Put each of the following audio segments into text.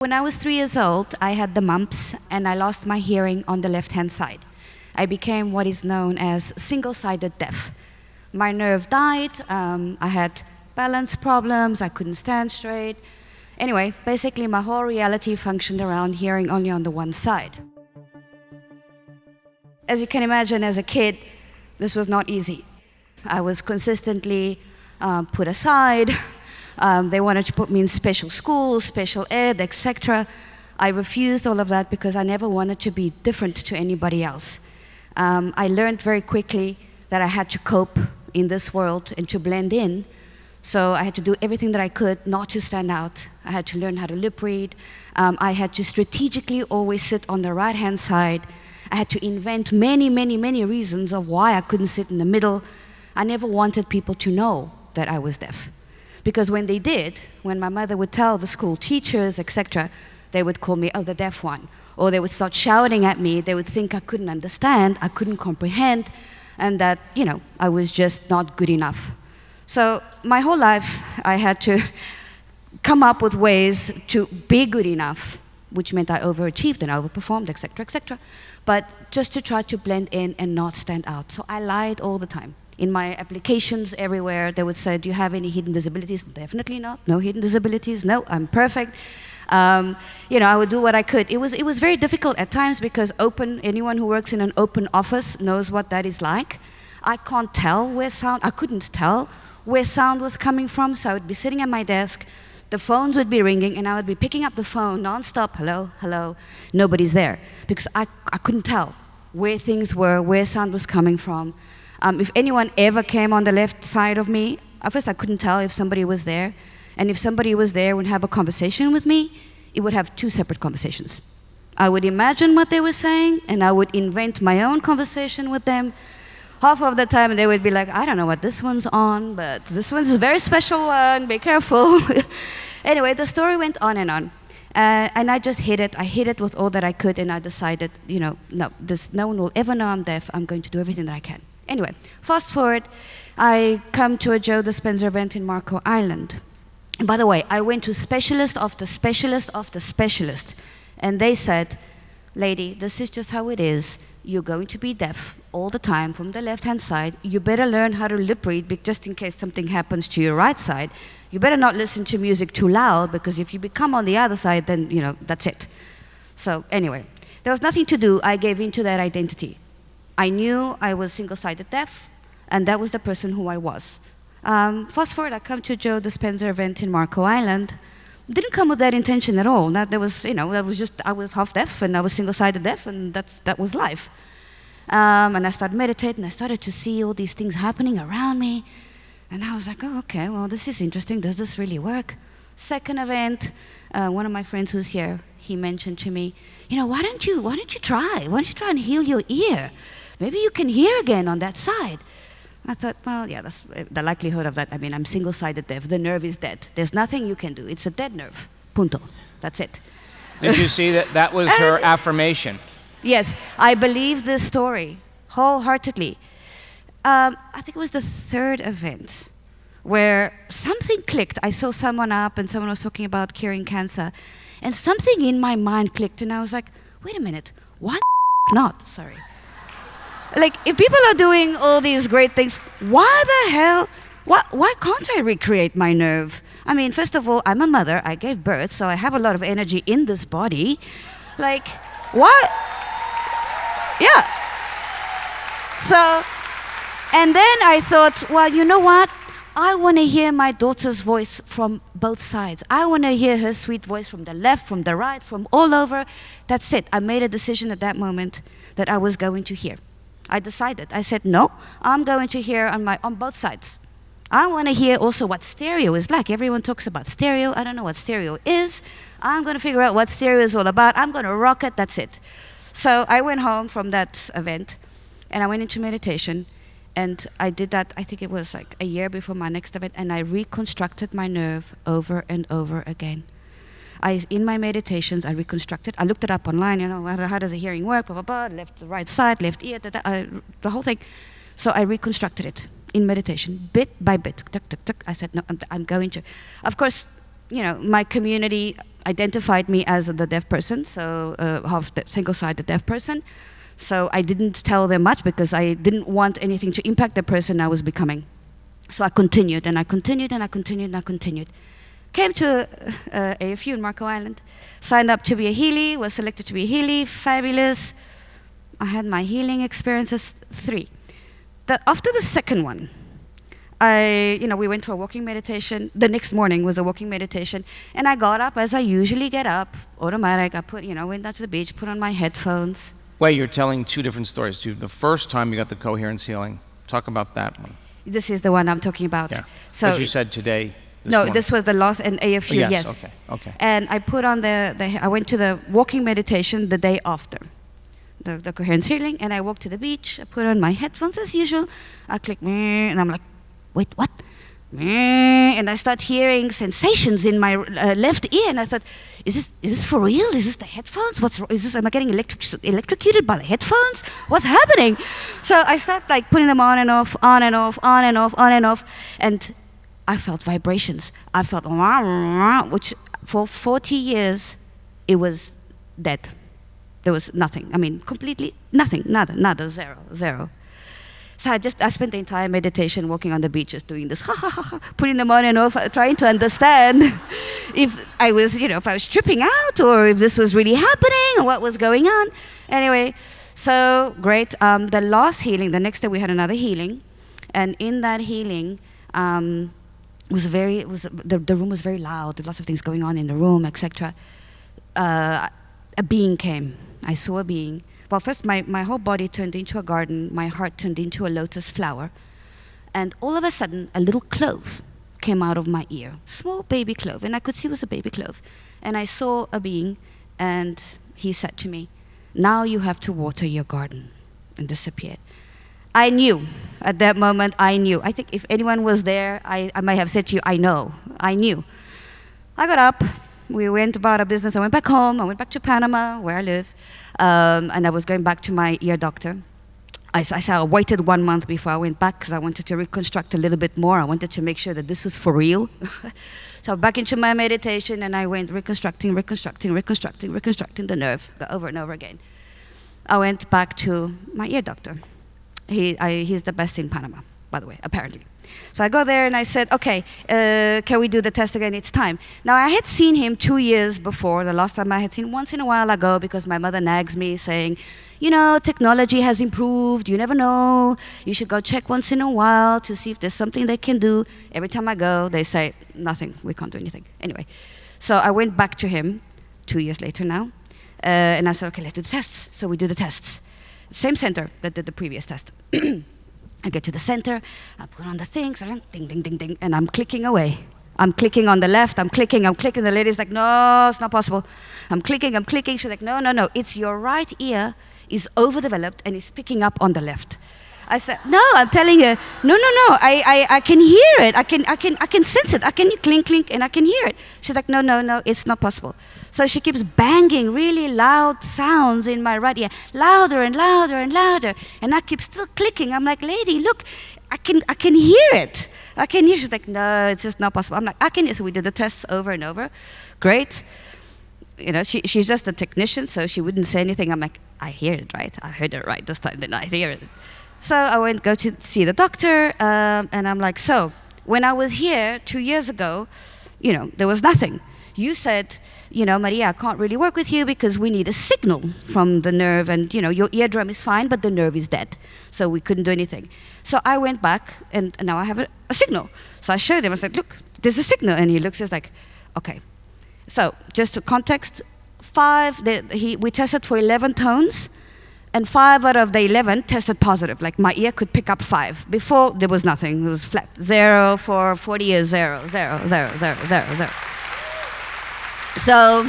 When I was 3 years old, I had the mumps and I lost my hearing on the left-hand side. I became what is known as single-sided deaf. My nerve died, I had balance problems, I couldn't stand straight. Anyway, basically my whole reality functioned around hearing only on the one side. As you can imagine, as a kid, this was not easy. I was consistently put aside. They wanted to put me in special schools, special ed, etc. I refused all of that because I never wanted to be different to anybody else. I learned very quickly that I had to cope in this world and to blend in. So I had to do everything that I could not to stand out. I had to learn how to lip read. I had to strategically always sit on the right-hand side. I had to invent many reasons of why I couldn't sit in the middle. I never wanted people to know that I was deaf. Because when they did, when my mother would tell the school teachers, etc., they would call me, oh, the deaf one. Or they would start shouting at me. They would think I couldn't understand, I couldn't comprehend, and that, I was just not good enough. So my whole life, I had to come up with ways to be good enough, which meant I overachieved and overperformed, etc., etc., but just to try to blend in and not stand out. So I lied all the time. In my applications everywhere, they would say, do you have any hidden disabilities? Definitely not. No hidden disabilities. No, I'm perfect. I would do what I could. It was very difficult at times because anyone who works in an open office knows what that is like. I couldn't tell where sound was coming from, so I would be sitting at my desk, the phones would be ringing, and I would be picking up the phone nonstop, hello, hello, nobody's there, because I couldn't tell where things were, where sound was coming from. If anyone ever came on the left side of me, at first I couldn't tell if somebody was there. And if somebody was there and have a conversation with me, it would have 2 separate conversations. I would imagine what they were saying, and I would invent my own conversation with them. Half of the time they would be like, I don't know what this one's on, but this one's a very special one, be careful. Anyway, the story went on and on. And I just hid it. I hid it with all that I could, and I decided, no one will ever know I'm deaf. I'm going to do everything that I can. Anyway, fast forward, I come to a Joe Dispenza event in Marco Island. And by the way, I went to specialist after specialist after specialist. And they said, lady, this is just how it is. You're going to be deaf all the time from the left-hand side. You better learn how to lip read just in case something happens to your right side. You better not listen to music too loud, because if you become on the other side, then, that's it. So anyway, there was nothing to do. I gave in to that identity. I knew I was single-sided deaf, and that was the person who I was. Fast forward, I come to Joe Dispenza event in Marco Island. Didn't come with that intention at all. That was just, I was half deaf, and I was single-sided deaf, and that was life. And I started meditating. I started to see all these things happening around me, and I was like, oh, okay, well, this is interesting. Does this really work? Second event, one of my friends who's here, he mentioned to me, why don't you try? Why don't you try and heal your ear? Maybe you can hear again on that side. I thought, well, yeah, that's the likelihood of that. I mean, I'm single-sided deaf. The nerve is dead. There's nothing you can do. It's a dead nerve. Punto. That's it. Did you see that was her affirmation? Yes, I believe this story wholeheartedly. I think it was the 3rd event where something clicked. I saw someone up and someone was talking about curing cancer, and something in my mind clicked, and I was like, wait a minute, why not? Sorry. Like, if people are doing all these great things, why the hell, why can't I recreate my nerve? I mean, first of all, I'm a mother, I gave birth, so I have a lot of energy in this body. Like, what? Yeah. So, and then I thought, well, you know what? I want to hear my daughter's voice from both sides. I want to hear her sweet voice from the left, from the right, from all over. That's it. I made a decision at that moment that I was going to hear. I decided. I said, no, I'm going to hear on both sides. I want to hear also what stereo is like. Everyone talks about stereo. I don't know what stereo is. I'm going to figure out what stereo is all about. I'm going to rock it. That's it. So I went home from that event, and I went into meditation. And I did that, I think it was like a year before my next event, and I reconstructed my nerve over and over again. In my meditations, I reconstructed. I looked it up online, how does a hearing work, blah, blah, blah, left, right side, left ear, the whole thing. So I reconstructed it in meditation, bit by bit. Tuk, tuk, tuk. I said, no, I'm going to. Of course, my community, identified me as the deaf person, so half single-sided deaf person. So I didn't tell them much because I didn't want anything to impact the person I was becoming. So I continued, and I continued, and I continued, and I continued. Came to AFU in Marco Island, signed up to be a Healy, was selected to be a Healy, fabulous. I had my healing experiences 3. After the second one, we went for a walking meditation. The next morning was a walking meditation, and I got up as I usually get up, automatic. I went down to the beach, put on my headphones. Wait, you're telling 2 different stories, dude. The first time you got the coherence healing, talk about that one. This is the one I'm talking about. Yeah. So but you said today. This was the last in AFU. Oh, yes. Okay. And I put on I went to the walking meditation the day after the coherence healing, and I walked to the beach. I put on my headphones as usual. I click, and I'm like, wait, what? And I start hearing sensations in my left ear, and I thought, is this for real? Is this the headphones? Am I getting electrocuted by the headphones? What's happening? So I start like putting them on and off, on and off, on and off, on and off, and I felt vibrations. I felt, which for 40 years, it was dead. There was nothing. I mean, completely nothing, nada, zero. So I spent the entire meditation walking on the beaches doing this, putting them on and off, trying to understand if I was tripping out or if this was really happening or what was going on. Anyway, so great. The last healing, the next day we had another healing, and in that healing, the room was very loud. There were lots of things going on in the room, etc. A being came. I saw a being. Well, first my whole body turned into a garden, my heart turned into a lotus flower, and all of a sudden a little clove came out of my ear, small baby clove, and I could see it was a baby clove. And I saw a being, and he said to me, "Now you have to water your garden," and disappeared. I knew, at that moment I knew. I think if anyone was there, I might have said to you, I knew. I got up, we went about our business, I went back home, I went back to Panama, where I live, and I was going back to my ear doctor. I waited 1 month before I went back because I wanted to reconstruct a little bit more. I wanted to make sure that this was for real. So back into my meditation, and I went reconstructing the nerve over and over again. I went back to my ear doctor. He's the best in Panama, by the way, apparently. So I go there and I said, okay, can we do the test again? It's time. Now, I had seen him 2 years before. The last time I had seen once in a while I go because my mother nags me saying, technology has improved. You never know. You should go check once in a while to see if there's something they can do. Every time I go, they say, nothing. We can't do anything. Anyway, so I went back to him 2 years later now. And I said, okay, let's do the tests. So we do the tests. Same center that did the previous test. I get to the center, I put on the things, ding, ding, ding, ding, and I'm clicking away. I'm clicking on the left, I'm clicking. The lady's like, no, it's not possible. I'm clicking. She's like, no, it's your right ear is overdeveloped and is picking up on the left. I said, no, I'm telling you, no, I can hear it. I can sense it. I can clink, and I can hear it. She's like, no, it's not possible. So she keeps banging really loud sounds in my right ear, louder and louder and louder, and I keep still clicking. I'm like, lady, look, I can hear it. I can hear. She's like, no, it's just not possible. I'm like, I can hear. So we did the tests over and over. Great. She's just a technician, so she wouldn't say anything. I'm like, I hear it right. I heard it right this time. Then I hear it. So I went go to see the doctor, and I'm like, so when I was here 2 years ago, there was nothing. You said, Maria, I can't really work with you because we need a signal from the nerve, and your eardrum is fine, but the nerve is dead. So we couldn't do anything. So I went back, and now I have a signal. So I showed him. I said, look, there's a signal, and he looks. He's like, okay. So just to context, we tested for 11 tones. And 5 out of the 11 tested positive. Like my ear could pick up 5. Before, there was nothing. It was flat. 0 for 40 years, 0. So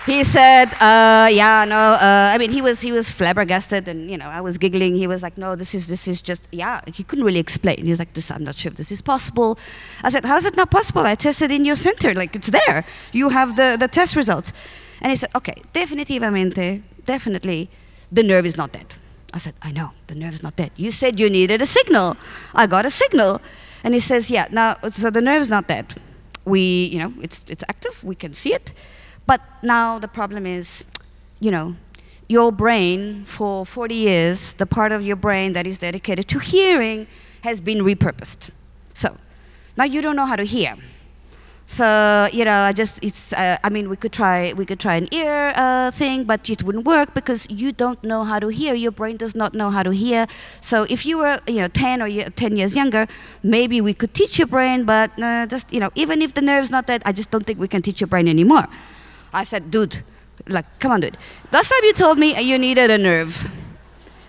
he said, he was flabbergasted, and I was giggling. He was like, no, this is just, he couldn't really explain. He was like, I'm not sure if this is possible. I said, how is it not possible? I tested in your center, like it's there. You have the test results. And he said, okay, definitely, the nerve is not dead. I said, I know, the nerve is not dead. You said you needed a signal. I got a signal. And he says, so the nerve is not dead. It's active, we can see it, But now the problem is, you know, your brain for 40 years, the part of your brain that is dedicated to hearing has been repurposed. So now you don't know how to hear. So, you know, I mean, we could try an ear thing, but it wouldn't work because you don't know how to hear. Your brain does not know how to hear. So if you were, 10 or 10 years younger, maybe we could teach your brain, but just, even if the nerve's not that, I just don't think we can teach your brain anymore. I said, dude, come on, dude. Last time you told me you needed a nerve.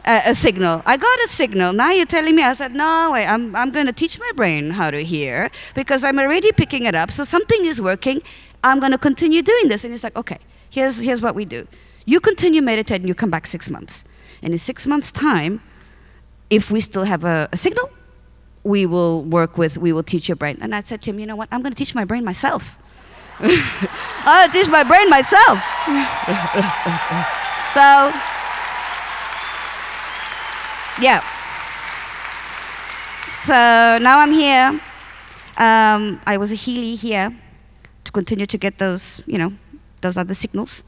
A signal. I got a signal. Now you're telling me. I said, no, wait, I'm going to teach my brain how to hear because I'm already picking it up. So something is working. I'm going to continue doing this. And he's like, okay, here's what we do. You continue meditating. You come back 6 months. And in 6 months' time, if we still have a signal, we will teach your brain. And I said to him, you know what? I'm going to teach my brain myself. I'll teach my brain myself. So, yeah. So now I'm here. I was a Healy here to continue to get those, those other signals.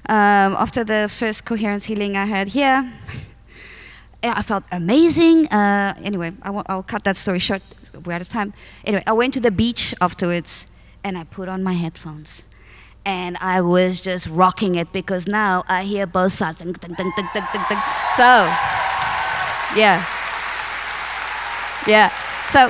After the first coherence healing I had here, I felt amazing. Anyway, I'll cut that story short. We're out of time. Anyway, I went to the beach afterwards, and I put on my headphones. And I was just rocking it because now I hear both sides. Ding, ding, ding, ding, ding, ding, ding. So, yeah. Yeah. So,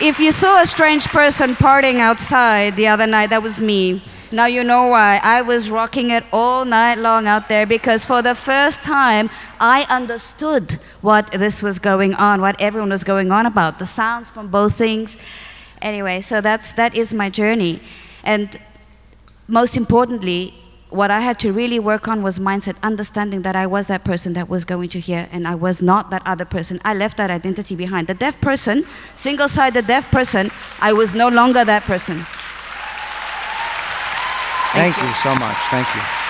if you saw a strange person partying outside the other night, that was me. Now you know why. I was rocking it all night long out there because for the first time, I understood what this was going on, what everyone was going on about, the sounds from both things. Anyway, so that is my journey. And most importantly, what I had to really work on was mindset, understanding that I was that person that was going to hear and I was not that other person. I left that identity behind. The deaf person, single-sided deaf person, I was no longer that person. Thank you so much. Thank you.